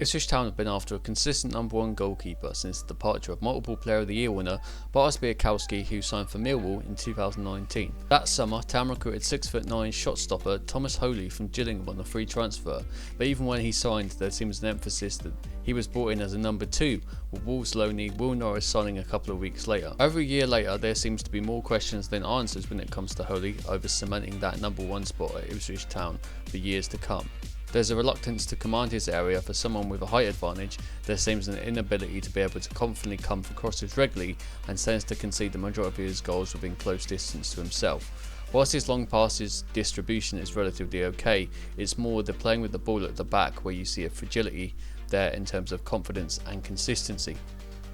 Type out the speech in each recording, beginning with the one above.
Ipswich Town have been after a consistent number one goalkeeper since the departure of multiple Player of the Year winner Bartosz Białkowski, who signed for Millwall in 2019. That summer, Town recruited 6'9" shot stopper Thomas Holy from Gillingham on a free transfer, but even when he signed, there seems an emphasis that he was brought in as a number 2, with Wolves loanee Will Norris signing a couple of weeks later. Over a year later, there seems to be more questions than answers when it comes to Holy over cementing that number 1 spot at Ipswich Town for years to come. There's a reluctance to command his area for someone with a height advantage. There seems an inability to be able to confidently come for crosses regularly, and tends to concede the majority of his goals within close distance to himself. Whilst his long passes distribution is relatively okay, it's more the playing with the ball at the back where you see a fragility there in terms of confidence and consistency.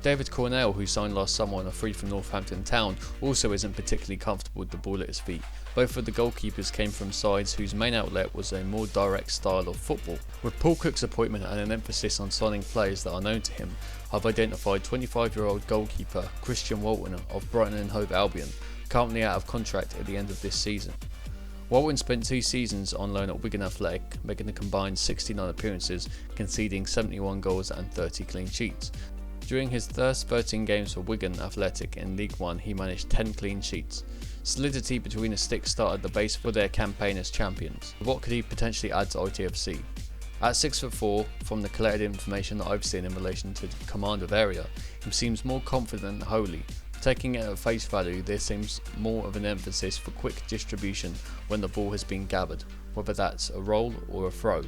David Cornell, who signed last summer on a free from Northampton Town, also isn't particularly comfortable with the ball at his feet. Both of the goalkeepers came from sides whose main outlet was a more direct style of football. With Paul Cook's appointment and an emphasis on signing players that are known to him, I've identified 25-year-old goalkeeper Christian Walton of Brighton and Hove Albion, currently out of contract at the end of this season. Walton spent 2 seasons on loan at Wigan Athletic, making a combined 69 appearances, conceding 71 goals and 30 clean sheets. During his first 13 games for Wigan Athletic in League One, he managed 10 clean sheets. Solidity between the sticks started the base for their campaign as champions. What could he potentially add to ITFC? At 6'4", from the collected information that I've seen in relation to the command of area, he seems more confident than Holy. Taking it at face value, there seems more of an emphasis for quick distribution when the ball has been gathered, whether that's a roll or a throw.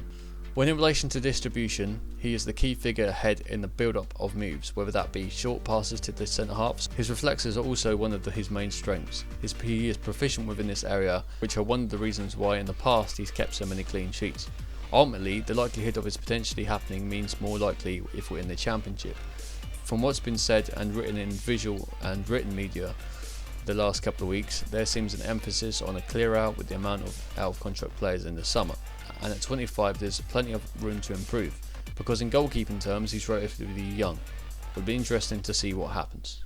When in relation to distribution, he is the key figure ahead in the build-up of moves, whether that be short passes to the centre halves. His reflexes are also one of his main strengths. He is proficient within this area, which are one of the reasons why in the past he's kept so many clean sheets. Ultimately, the likelihood of this potentially happening means more likely if we're in the Championship. From what's been said and written in visual and written media the last couple of weeks, there seems an emphasis on a clear out with the amount of out-of-contract players in the summer. And at 25 there's plenty of room to improve, because in goalkeeping terms he's relatively young. It would be interesting to see what happens.